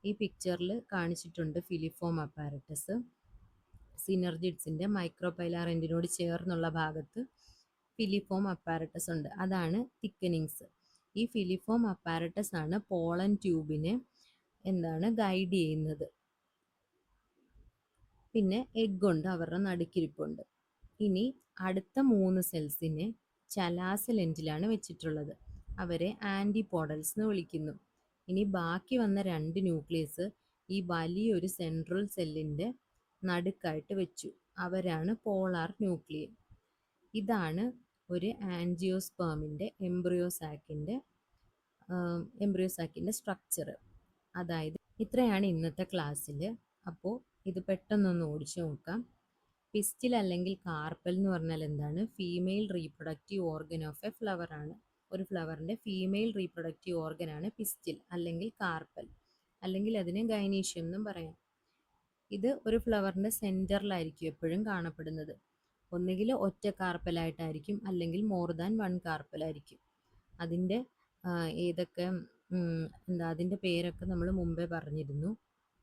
ഈ പിക്ചറിൽ കാണിച്ചിട്ടുണ്ട് ഫിലിഫോം അപ്പാരറ്റസ്. സിനർജിഡ്സിൻ്റെ മൈക്രോപൈലാർ എൻഡിനോട് ചേർന്നുള്ള ഭാഗത്ത് ഫിലിഫോം അപ്പാരറ്റസ് ഉണ്ട്. അതാണ് തിക്കനിങ്സ്. ഈ ഫിലിഫോം അപ്പാരറ്റസ് ആണ് പോളൻ ട്യൂബിനെ എന്താണ് ഗൈഡ് ചെയ്യുന്നത്. പിന്നെ എഗ് ഉണ്ട്, അവരുടെ നടുക്കിരിപ്പുണ്ട്. ഇനി അടുത്ത 3 സെൽസിനെ ചലാസ ലെൻറ്റിലാണ് വെച്ചിട്ടുള്ളത്. അവരെ ആൻറ്റിപോഡൽസ് എന്ന് വിളിക്കുന്നു. ഇനി ബാക്കി വന്ന 2 ന്യൂക്ലിയസ് ഈ വലിയൊരു സെൻട്രൽ സെല്ലിൻ്റെ നടുക്കായിട്ട് വെച്ചു. അവരാണ് പോളാർ ന്യൂക്ലിയർ. ഇതാണ് ഒരു ആൻജിയോസ്പേമിൻ്റെ എംബ്രിയോസാക്കിൻ്റെ സ്ട്രക്ചർ. അതായത് ഇത്രയാണ് ഇന്നത്തെ ക്ലാസ്സിൽ. അപ്പോൾ ഇത് പെട്ടെന്നൊന്ന് ഓടിച്ചു നോക്കാം. പിസ്റ്റിൽ അല്ലെങ്കിൽ കാർപ്പൽ എന്ന് പറഞ്ഞാൽ എന്താണ്? Female reproductive organ of A flower ആണ്. ഒരു ഫ്ലവറിൻ്റെ ഫീമെയിൽ റീപ്രൊഡക്റ്റീവ് ഓർഗൻ ആണ് പിസ്റ്റിൽ അല്ലെങ്കിൽ കാർപ്പൽ, അല്ലെങ്കിൽ അതിനെ ഗൈനീഷ്യം എന്നും പറയാം. ഇത് ഒരു ഫ്ലവറിൻ്റെ സെൻറ്ററിലായിരിക്കും എപ്പോഴും കാണപ്പെടുന്നത്. ഒന്നുകിൽ ഒറ്റ കാർപ്പലായിട്ടായിരിക്കും, അല്ലെങ്കിൽ മോർ ദാൻ 1 കാർപ്പലായിരിക്കും. അതിൻ്റെ ഏതൊക്കെ അതിൻ്റെ പേരൊക്കെ നമ്മൾ മുമ്പേ പറഞ്ഞിരുന്നു.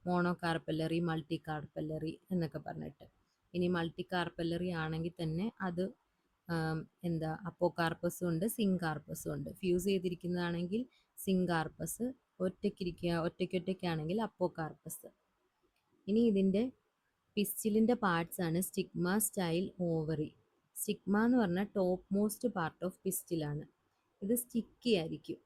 മോണോ കാർപ്പല്ലറി, മൾട്ടി കാർപ്പല്ലറി എന്നൊക്കെ പറഞ്ഞിട്ട്. ഇനി മൾട്ടി കാർപ്പല്ലറി ആണെങ്കിൽ തന്നെ അത് അപ്പോകാർപ്പസും ഉണ്ട്, സിങ്കാർപ്പസും ഉണ്ട്. Fuse ചെയ്തിരിക്കുന്നതാണെങ്കിൽ syncarpous, ഒറ്റയ്ക്കൊറ്റയ്ക്കാണെങ്കിൽ അപ്പോകാർപ്പസ്. ഇനി ഇതിൻ്റെ പിസ്റ്റിലിൻ്റെ പാർട്സ് ആണ് സ്റ്റിഗ്മ, സ്റ്റൈൽ, ഓവറി. സ്റ്റിഗ്മ എന്ന് പറഞ്ഞാൽ ടോപ്പ് മോസ്റ്റ് പാർട്ട് ഓഫ് പിസ്റ്റിലാണ്. ഇത് സ്റ്റിക്കി ആയിരിക്കും,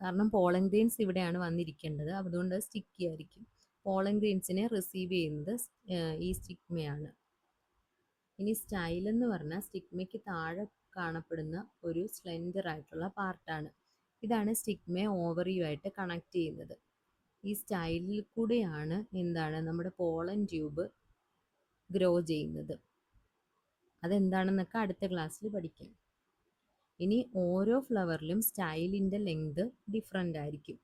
കാരണം പോളൻ ഗ്രെയിൻസ് ഇവിടെയാണ് വന്നിരിക്കേണ്ടത്, അതുകൊണ്ട് സ്റ്റിക്കി ആയിരിക്കും. പോളൻ ഗ്രെയിൻസിനെ റിസീവ് ചെയ്യുന്നത് ഈ സ്റ്റിഗ്മയാണ്. ഇനി സ്റ്റൈൽ എന്ന് പറഞ്ഞാൽ സ്റ്റിഗ്മയ്ക്ക് താഴെ കാണപ്പെടുന്ന ഒരു സ്ലെൻഡർ ആയിട്ടുള്ള പാർട്ടാണ്. ഇതാണ് സ്റ്റിഗ്മയെ ഓവറിയുമായിട്ട് കണക്ട് ചെയ്യുന്നത്. ഈ സ്റ്റൈലിൽ കൂടെയാണ് നമ്മുടെ പോളൻ ട്യൂബ് ഗ്രോ ചെയ്യുന്നത്. അതെന്താണെന്നൊക്കെ അടുത്ത ക്ലാസ്സിൽ പഠിക്കാം. ഇനി ഓരോ ഫ്ലവറിലും സ്റ്റൈലിൻ്റെ ലെങ്ത് ഡിഫറെൻ്റ് ആയിരിക്കും.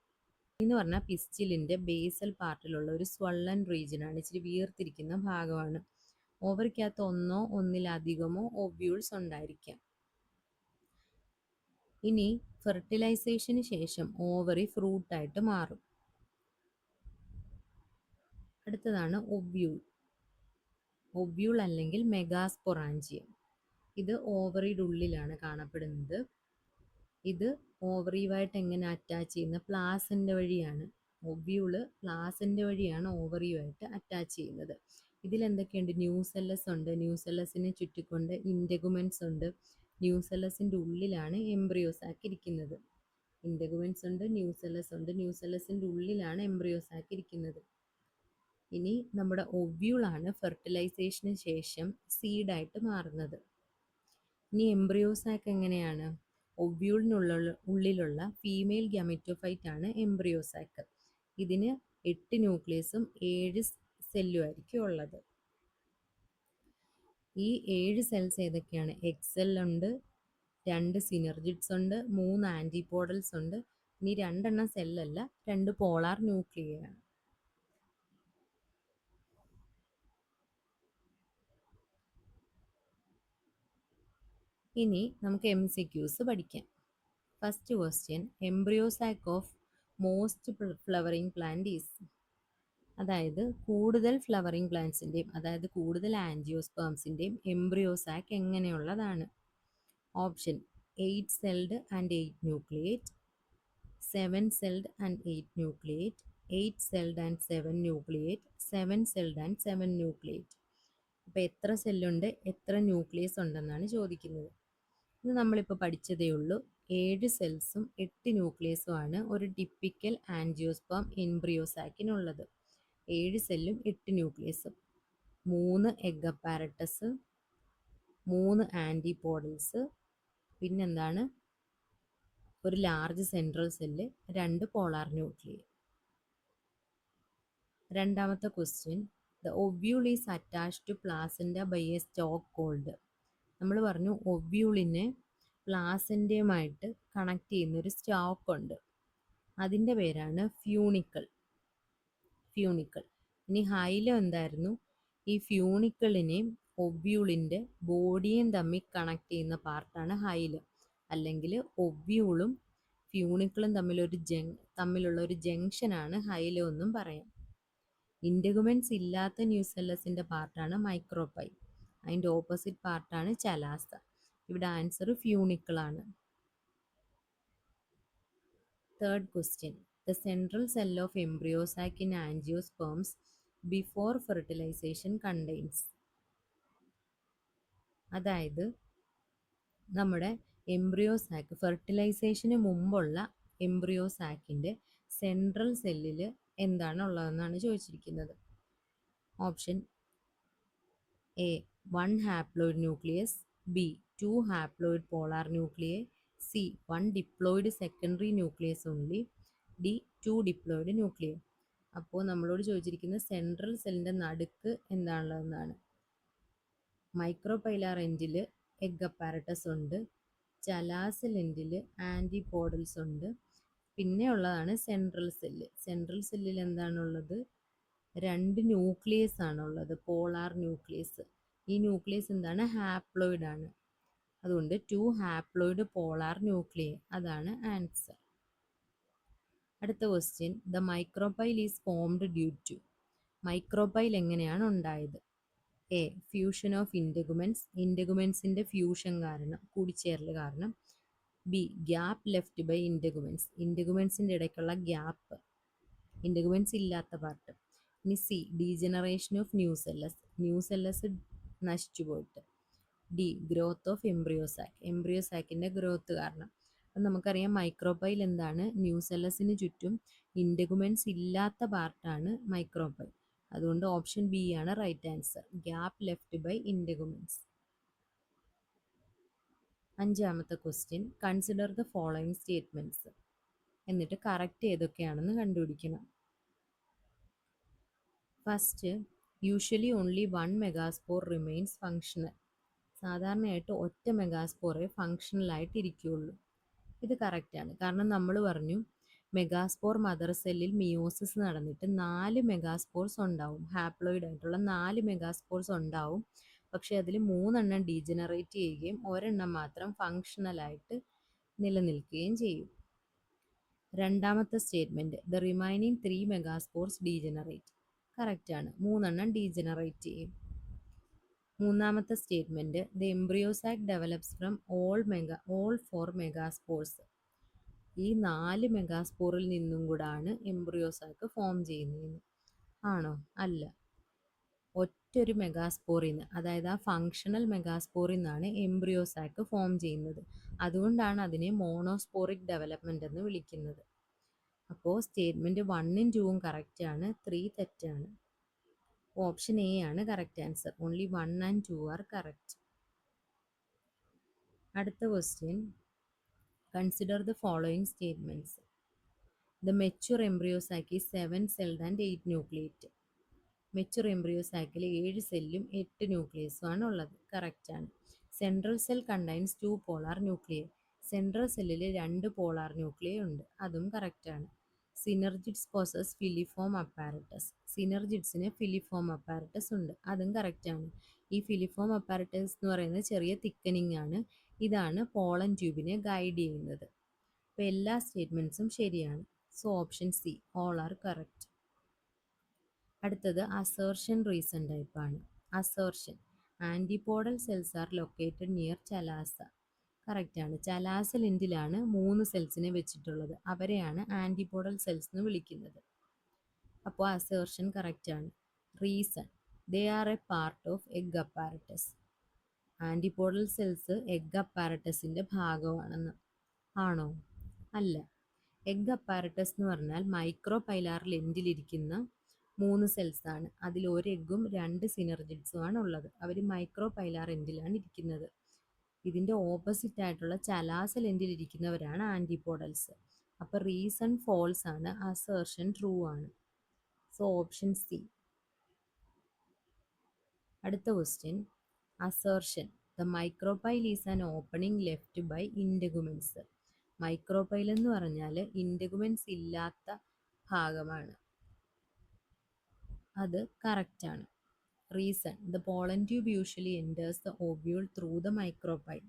എന്ന് പറഞ്ഞാൽ പിസ്റ്റിലിൻ്റെ ബേസൽ പാർട്ടിലുള്ള ഒരു സ്വള്ളൻ റീജിയനാണ്, ഇച്ചിരി വീർത്തിരിക്കുന്ന ഭാഗമാണ്. ഓവറിക്കകത്ത് ഒന്നോ ഒന്നിലധികമോ ഓവ്യൂൾസ് ഉണ്ടായിരിക്കാം. ഇനി ഫെർട്ടിലൈസേഷന് ശേഷം ഓവറി ഫ്രൂട്ടായിട്ട് മാറും. അടുത്തതാണ് ഒവ്യൂൾ അല്ലെങ്കിൽ മെഗാസ്പൊറാഞ്ചിയം. ഇത് ഓവറിയുടെ ഉള്ളിലാണ് കാണപ്പെടുന്നത്. ഇത് ഓവറിയുമായിട്ട് എങ്ങനെ അറ്റാച്ച് ചെയ്യുന്ന? പ്ലാസൻ്റ വഴിയാണ്. ഒവ്യൂള് പ്ലാസൻ്റ വഴിയാണ് ഓവറിയുമായിട്ട് അറ്റാച്ച് ചെയ്യുന്നത്. ഇതിലെന്തൊക്കെയുണ്ട്? ന്യൂസെല്ലസ് ഉണ്ട്, ന്യൂസെല്ലസിനെ ചുറ്റിക്കൊണ്ട് ഇൻറ്റഗുമെൻറ്റ്സ് ഉണ്ട്. ന്യൂസെല്ലസിൻ്റെ ഉള്ളിലാണ് എംബ്രിയോസാക്ക് ഇരിക്കുന്നത്. ഇൻറ്റഗുമെൻറ്റ്സ് ഉണ്ട്, ന്യൂസെല്ലസ് ഉണ്ട്. ന്യൂസെല്ലസിൻ്റെ ഉള്ളിലാണ് എംബ്രിയോസാക്ക് ഇരിക്കുന്നത്. ഇനി നമ്മുടെ ഒവ്യൂളാണ് ഫെർട്ടിലൈസേഷന് ശേഷം സീഡായിട്ട് മാറുന്നത്. ഇനി എംബ്രിയോസാക്ക് എങ്ങനെയാണ്? ഉള്ളിലുള്ള ഫീമെയിൽ ഗമറ്റോഫൈറ്റ് ആണ് എംബ്രിയോസാക്ക്. ഇതിന് 8 ന്യൂക്ലിയസും 7 സെല്ലും ആയിരിക്കും ഉള്ളത്. ഈ 7 സെൽസ് ഏതൊക്കെയാണ്? എഗ് സെൽ ഉണ്ട്, 2 സിനർജിഡ്സ് ഉണ്ട്, 3 ആൻറ്റിപോഡൽസ് ഉണ്ട്. ഇനി 2 സെല്ലല്ല, 2 പോളാർ ന്യൂക്ലിയാണ്. ഇനി നമുക്ക് MCQs പഠിക്കാം. First question, embryo sac of most flowering plant is. അതായത് കൂടുതൽ ഫ്ലവറിംഗ് പ്ലാന്റ്സിൻ്റെയും, അതായത് കൂടുതൽ ആൻജിയോസ്പേംസിൻ്റെയും എംബ്രിയോസാക്ക് എങ്ങനെയുള്ളതാണ്? Option: 8 celled and 8 nucleate, 7 celled and 8 nucleate, 8 celled and 7 nucleate, 7 celled and 7 nucleate. അപ്പോൾ എത്ര സെല്ലുണ്ട്, എത്ര ന്യൂക്ലിയസ് ഉണ്ടെന്നാണ് ചോദിക്കുന്നത്. ഇത് നമ്മളിപ്പോൾ പഠിച്ചതേ ഉള്ളൂ. 7 സെൽസും 8 ന്യൂക്ലിയസും ആണ് ഒരു ടിപ്പിക്കൽ ആൻജിയോസ്പേം എംബ്രിയോസാക്കിനുള്ളത്. 7 സെല്ലും 8 ന്യൂക്ലിയസും, 3 എഗ് അപ്പാരറ്റസ്, 3 ആൻറ്റിപോഡൽസ്, പിന്നെന്താണ്, ഒരു large central cell, 2 polar nuclear. രണ്ടാമത്തെ question, the ovule is attached to placenta by a stalk called. നമ്മൾ പറഞ്ഞു ഒവ്യൂളിനെ പ്ലാസൻ്റയുമായിട്ട് കണക്ട് ചെയ്യുന്നൊരു സ്റ്റോക്ക് ഉണ്ട്, അതിൻ്റെ പേരാണ് ഫ്യൂണിക്കിൾ. ഇനി ഹൈലം എന്തായിരുന്നു? ഈ ഫ്യൂണിക്കിളിനെയും ഒവ്യൂളിൻ്റെ ബോഡിയും തമ്മിൽ കണക്ട് ചെയ്യുന്ന പാർട്ടാണ് ഹൈലം, അല്ലെങ്കിൽ ഒവ്യൂളും ഫ്യൂണിക്കിളും തമ്മിലുള്ള ഒരു ജംഗ്ഷനാണ് ഹൈലം എന്നും പറയാം. ഇൻറ്റഗുമെൻറ്റ്സ് ഇല്ലാത്ത ന്യൂസെല്ലസിൻ്റെ പാർട്ടാണ് മൈക്രോപൈ, അതിൻ്റെ ഓപ്പോസിറ്റ് പാർട്ടാണ് ചലാസ. ഇവിടെ ആൻസർ ഫ്യൂണിക്കിളാണ്. Third question, the central cell of embryo sac in angiosperms before fertilization contains. അതായത് നമ്മുടെ എംബ്രിയോ സാക്ക് ഫെർട്ടിലൈസേഷന് മുമ്പുള്ള എംബ്രിയോ സാക്കിൻ്റെ സെൻട്രൽ സെല്ലിൽ എന്താണ് ഉള്ളതെന്നാണ് ചോദിച്ചിരിക്കുന്നത്. Option A 1 haploid nucleus, B 2 haploid polar nuclei, C 1 diploid secondary nucleus only, D 2 diploid nuclei. അപ്പോൾ നമ്മളോട് ചോദിച്ചിരിക്കുന്ന സെൻട്രൽ സെല്ലിൻ്റെ നടുക്ക് എന്താണുള്ളതെന്നാണ്. മൈക്രോപൈലാർ എൻഡിൽ എഗ് അപ്പാരറ്റസ് ഉണ്ട്, ചലാസൽ എൻഡിൽ ആൻറ്റിപോഡൽസ് ഉണ്ട്, പിന്നെ ഉള്ളതാണ് സെൻട്രൽ സെല്ല്. സെൻട്രൽ സെല്ലിൽ എന്താണുള്ളത്? 2 ന്യൂക്ലിയസ് ആണുള്ളത്, പോളാർ ന്യൂക്ലിയസ്. ഈ ന്യൂക്ലിയസ് എന്താണ്? ഹാപ്ലോയിഡ് ആണ്. അതുകൊണ്ട് 2 ഹാപ്ലോയിഡ് പോളാർ ന്യൂക്ലിയേ, അതാണ് ആൻസർ. അടുത്ത question, the micropyle is formed due to. Micropyle എങ്ങനെയാണ് ഉണ്ടായത്? എ ഫ്യൂഷൻ ഓഫ് ഇൻറ്റഗുമെൻറ്റ്സ്, ഇൻറ്റഗുമെൻസിൻ്റെ ഫ്യൂഷൻ കാരണം, കൂടിച്ചേരൽ കാരണം. B gap left by integuments, ഇൻറ്റഗുമെൻസിൻ്റെ ഇടയ്ക്കുള്ള ഗ്യാപ്പ്, ഇൻറ്റഗുമെൻറ്റ്സ് ഇല്ലാത്ത പാർട്ട്. ഇനി C degeneration of nucellus, nucellus നശിച്ചു പോയിട്ട്. ഡി ഗ്രോത്ത് ഓഫ് എംബ്രിയോസാക്ക്, എംബ്രിയോസാക്കിൻ്റെ ഗ്രോത്ത് കാരണം. അപ്പം നമുക്കറിയാം മൈക്രോപൈൽ എന്താണ്? ന്യൂസെല്ലസിന് ചുറ്റും ഇൻറ്റഗുമെൻറ്റ്സ് ഇല്ലാത്ത പാർട്ടാണ് മൈക്രോപൈൽ. അതുകൊണ്ട് ഓപ്ഷൻ ബി ആണ് right answer, gap left by integuments. അഞ്ചാമത്തെ question, consider the following statements. എന്നിട്ട് കറക്റ്റ് ഏതൊക്കെയാണെന്ന് കണ്ടുപിടിക്കണം. First, usually only 1 megaspore remains functional. സാധാരണയായിട്ട് ഒറ്റ മെഗാസ്പോറേ ഫങ്ഷണലായിട്ട് ഇരിക്കുകയുള്ളൂ. ഇത് കറക്റ്റാണ്. കാരണം നമ്മൾ പറഞ്ഞു മെഗാസ്പോർ മദർ സെല്ലിൽ മിയോസിസ് നടന്നിട്ട് 4 മെഗാസ്പോർസ് ഉണ്ടാവും, ഹാപ്ലോയിഡ് ആയിട്ടുള്ള 4 മെഗാസ്പോർസ് ഉണ്ടാവും. പക്ഷേ അതിൽ 3 ഡീജനറേറ്റ് ചെയ്യുകയും ഒരെണ്ണം മാത്രം ഫങ്ഷണലായിട്ട് നിലനിൽക്കുകയും ചെയ്യും. രണ്ടാമത്തെ statement, the remaining 3 megaspores degenerate. കറക്റ്റാണ്, 3 ഡീജനറേറ്റ് ചെയ്യും. മൂന്നാമത്തെ statement, the embryo sac develops from all 4 megaspores. ഈ 4 മെഗാസ്പോറിൽ നിന്നും കൂടാണ് എംബ്രിയോസാക്ക് ഫോം ചെയ്യുന്നതെന്ന്. ആണോ? അല്ല, ഒറ്റൊരു മെഗാസ്പോറിൽ നിന്ന്, അതായത് ആ ഫങ്ഷണൽ മെഗാസ്പോറിൽ നിന്നാണ് എംബ്രിയോസാക്ക് ഫോം ചെയ്യുന്നത്. അതുകൊണ്ടാണ് അതിനെ മോണോസ്പോറിക് ഡെവലപ്മെൻ്റ് എന്ന് വിളിക്കുന്നത്. അപ്പോൾ സ്റ്റേറ്റ്മെൻറ്റ് 1ഉം 2ഉം കറക്റ്റാണ്, 3 തെറ്റാണ്. ഓപ്ഷൻ എ ആണ് correct answer, only 1 and 2 are correct. അടുത്ത question, consider the following statements. The mature embryo sac is 7 celled and 8 nucleate. Mature എംബ്രിയോസാക്കിൽ 7 സെല്ലും 8 ന്യൂക്ലിയസും ആണ് ഉള്ളത്, കറക്റ്റാണ്. Central cell contains 2 polar nuclei. Central സെല്ലിൽ 2 പോളാർ ന്യൂക്ലിയേ ഉണ്ട്, അതും കറക്റ്റാണ്. Synergids possess filiform apparatus. സിനർജിഡ്സിന് ഫിലിഫോം അപ്പാരറ്റസ് ഉണ്ട്, അതും കറക്റ്റാണ്. ഈ ഫിലിഫോം അപ്പാരറ്റസ് എന്ന് പറയുന്നത് ചെറിയ തിക്കനിങ് ആണ്. ഇതാണ് പോളൻ ട്യൂബിനെ ഗൈഡ് ചെയ്യുന്നത്. അപ്പോൾ എല്ലാ സ്റ്റേറ്റ്മെൻറ്റ്സും ശരിയാണ്. So option C, all are correct. അടുത്തത് അസേർഷൻ റീസൺ ടൈപ്പാണ്. Assertion, antipodal cells are located near ചലാസ. കറക്റ്റാണ്. ചലാസൽ എൻഡിലാണ് 3 സെൽസിനെ വെച്ചിട്ടുള്ളത്, അവരെയാണ് ആൻറ്റിപോഡൽ സെൽസ് എന്ന് വിളിക്കുന്നത്. അപ്പോൾ അസേർഷൻ കറക്റ്റാണ്. Reason, they are a part of egg apparatus. Antipodal cells egg അപ്പാരറ്റസിൻ്റെ ഭാഗമാണെന്ന്. ആണോ? അല്ല. എഗ് അപ്പാരറ്റസ് എന്ന് പറഞ്ഞാൽ മൈക്രോപൈലാർ ലെൻഡിലിരിക്കുന്ന 3 സെൽസാണ്. അതിൽ ഒരു എഗ്ഗും 2 സിനർജിഡ്സും ആണ് ഉള്ളത്. അവർ മൈക്രോപൈലാർ എൻഡിലാണ് ഇരിക്കുന്നത്. ഇതിൻ്റെ ഓപ്പോസിറ്റ് ആയിട്ടുള്ള ചലാസൽ എൻഡിൽ ഇരിക്കുന്നവരാണ് ആൻറ്റിപോഡൽസ്. അപ്പോൾ റീസൺ ഫോൾസ് ആണ്, അസേർഷൻ ട്രൂ ആണ്. So option C. അടുത്ത question, assertion, the micropyle is an opening left by integuments. Micropyle എന്ന് പറഞ്ഞാൽ ഇൻറ്റഗുമെൻസ് ഇല്ലാത്ത ഭാഗമാണ്, അത് കറക്റ്റാണ്. Reason, the pollen tube usually enters the ovule through the micropyle.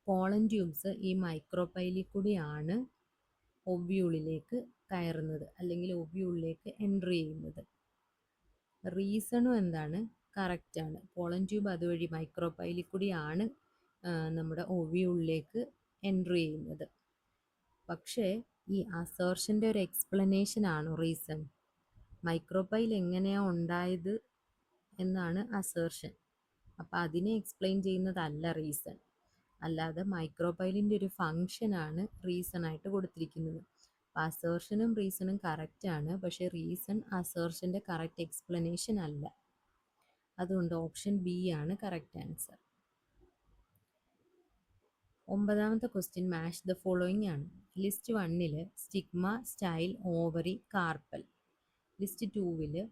Pollen tubes ഈ മൈക്രോപൈലിൽ കൂടിയാണ് ഒവ്യൂളിലേക്ക് കയറുന്നത്, അല്ലെങ്കിൽ ഒവ്യൂളിലേക്ക് എൻട്രി ചെയ്യുന്നത്. റീസണും എന്താണ്? കറക്റ്റാണ്. പോളൻ ട്യൂബ് അതുവഴി മൈക്രോപൈലിൽ കൂടിയാണ് നമ്മുടെ ഒവ്യൂളിലേക്ക് എൻട്രി ചെയ്യുന്നത്. പക്ഷേ ഈ അസേർഷൻ്റെ ഒരു എക്സ്പ്ലനേഷൻ ആണോ റീസൺ? മൈക്രോപൈൽ എങ്ങനെയാണ് ഉണ്ടായത് എന്നാണ് അസേർഷൻ. അപ്പം അതിനെ എക്സ്പ്ലെയിൻ ചെയ്യുന്നതല്ല റീസൺ. അല്ലാതെ മൈക്രോപൈലിൻ്റെ ഒരു ഫങ്ഷനാണ് റീസൺ ആയിട്ട് കൊടുത്തിരിക്കുന്നത്. അപ്പം അസേർഷനും റീസണും കറക്റ്റാണ്, പക്ഷേ റീസൺ അസേർഷൻ്റെ കറക്റ്റ് എക്സ്പ്ലനേഷൻ അല്ല. അതുകൊണ്ട് ഓപ്ഷൻ ബി ആണ് കറക്റ്റ് ആൻസർ. 9ാമത്തെ ക്വസ്റ്റ്യൻ മാച്ച് ദ ഫോളോയിങ് ആണ്. List 1 stigma, style, ovary, carpel. List 2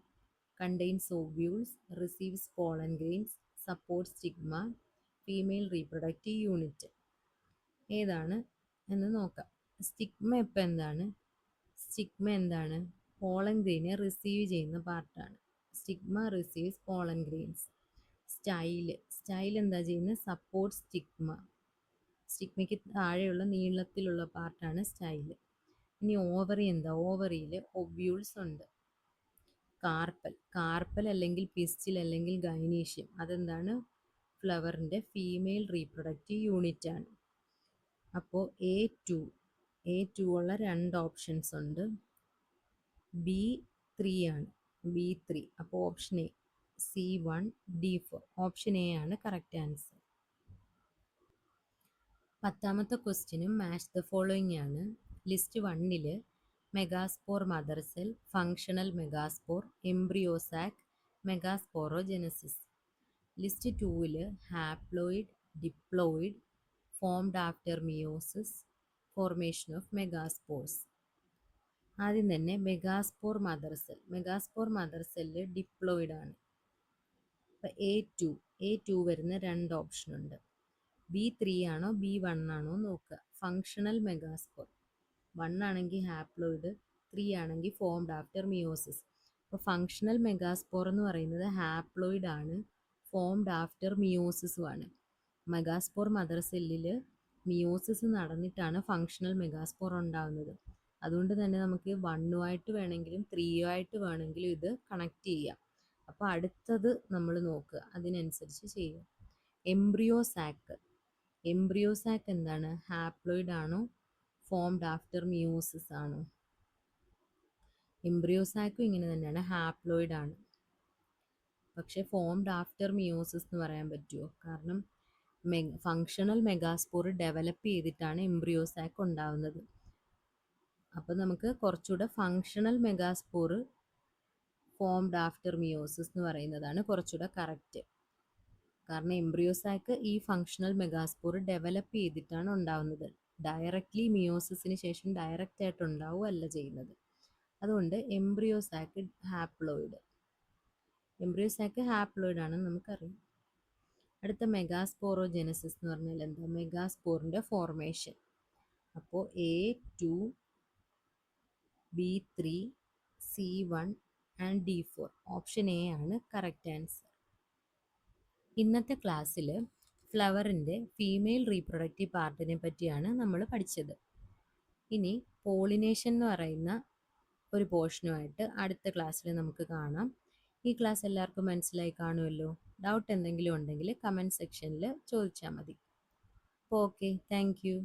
contains ovules, receives pollen grains, support stigma, female reproductive unit. ഏതാണ് എന്ന് നോക്കാം. സ്റ്റിഗ്മ ഇപ്പം എന്താണ്? സ്റ്റിഗ്മ എന്താണ്? പോളൻ ഗ്രെയിനെ റിസീവ് ചെയ്യുന്ന പാർട്ടാണ്. Stigma receives pollen grains. Style എന്താ ചെയ്യുന്നത്? Support stigma. സ്റ്റിഗ്മയ്ക്ക് താഴെയുള്ള നീളത്തിലുള്ള പാർട്ടാണ് സ്റ്റൈൽ. ഇനി ഓവറി എന്താ? ഓവറിയിൽ ഒവ്യൂൾസ് ഉണ്ട്. കാർപ്പൽ അല്ലെങ്കിൽ പിസ്റ്റിൽ അല്ലെങ്കിൽ ഗൈനീഷ്യം, അതെന്താണ്? ഫ്ലവറിൻ്റെ ഫീമെയിൽ റീപ്രൊഡക്റ്റീവ് യൂണിറ്റ് ആണ്. അപ്പോൾ A2 ഉള്ള 2 ഓപ്ഷൻസ് ഉണ്ട്. B3 ആണ്. B3. അപ്പോൾ option A, C1, D4. Option A ആണ് കറക്റ്റ് ആൻസർ. 10ാമത്തെ ക്വസ്റ്റ്യനും മാച്ച് ദ ഫോളോയിങ് ആണ്. List 1 megaspore mother cell, functional megaspore, embryo sac, megasporogenesis. List 2 haploid, diploid, formed after meiosis, formation of megaspores. ആദ്യം തന്നെ megaspore mother cell diploid ആണ്. അപ്പം A2 വരുന്ന 2 option ഉണ്ട്. B3 ആണോ B1 ആണോ നോക്കുക. ഫങ്ഷണൽ മെഗാസ്പോർ 1 ആണെങ്കിൽ ഹാപ്ലോയിഡ്, 3 ആണെങ്കിൽ ഫോംഡ് ആഫ്റ്റർ മിയോസിസ്. അപ്പോൾ ഫങ്ഷണൽ മെഗാസ്പോർ എന്ന് പറയുന്നത് ഹാപ്ലോയിഡ് ആണ്, ഫോംഡ് ആഫ്റ്റർ മിയോസിസും ആണ്. മെഗാസ്പോർ മദർ സെല്ലിൽ മിയോസിസ് നടന്നിട്ടാണ് ഫങ്ഷണൽ മെഗാസ്പോർ ഉണ്ടാകുന്നത്. അതുകൊണ്ട് തന്നെ നമുക്ക് 1 വേണമെങ്കിലും 3 വേണമെങ്കിലും ഇത് കണക്ട് ചെയ്യാം. അപ്പോൾ അടുത്തത് നമ്മൾ നോക്കുക, അതിനനുസരിച്ച് ചെയ്യുക. എംബ്രിയോസാക്ക് എന്താണ്? ഹാപ്ലോയിഡ് ആണോ ഫോംഡ് ആഫ്റ്റർ മിയോസിസ് ആണോ? എംബ്രിയോസാക്കും ഇങ്ങനെ തന്നെയാണ്, ഹാപ്ലോയിഡ് ആണ്. പക്ഷെ ഫോംഡ് ആഫ്റ്റർ മിയോസിസ് എന്ന് പറയാൻ പറ്റുമോ? കാരണം ഫങ്ഷണൽ മെഗാസ്പോർ ഡെവലപ്പ് ചെയ്തിട്ടാണ് എംബ്രിയോസാക്ക് ഉണ്ടാവുന്നത്. അപ്പോൾ നമുക്ക് കുറച്ചുകൂടെ functional megaspore formed after meiosis എന്ന് പറയുന്നതാണ് കുറച്ചുകൂടെ കറക്റ്റ്. കാരണം എംബ്രിയോസാക്ക് ഈ ഫങ്ഷണൽ മെഗാസ്പോർ ഡെവലപ്പ് ചെയ്തിട്ടാണ് ഉണ്ടാവുന്നത്. ഡയറക്റ്റ്ലി മിയോസിസിന് ശേഷം ഡയറക്റ്റ് ആയിട്ട് ഉണ്ടാവുകയല്ല ചെയ്യുന്നത്. അതുകൊണ്ട് എംബ്രിയോസാക്ക് ഹാപ്ലോയിഡ് ആണെന്ന് നമുക്കറിയാം. അടുത്ത മെഗാസ്പോറോജെനസിസ് എന്ന് പറഞ്ഞാൽ എന്താ? മെഗാസ്പോറിൻ്റെ ഫോർമേഷൻ. അപ്പോൾ A2, B3, C1 and D4. Option A ആണ് കറക്റ്റ് ആൻസർ. ഇന്നത്തെ ക്ലാസ്സിൽ ഫ്ലവറിൻ്റെ ഫീമെയിൽ റീപ്രൊഡക്റ്റീവ് പാർട്ടിനെ പറ്റിയാണ് നമ്മൾ പഠിച്ചത്. ഇനി പോളിനേഷൻ എന്ന് പറയുന്ന ഒരു പോർഷനുമായിട്ട് അടുത്ത ക്ലാസ്സിൽ നമുക്ക് കാണാം. ഈ ക്ലാസ് എല്ലാവർക്കും മനസ്സിലായി കാണുമല്ലോ. ഡൗട്ട് എന്തെങ്കിലും ഉണ്ടെങ്കിൽ കമൻറ്റ് സെക്ഷനിൽ ചോദിച്ചാൽ മതി. അപ്പോൾ ഓക്കെ, താങ്ക് യു.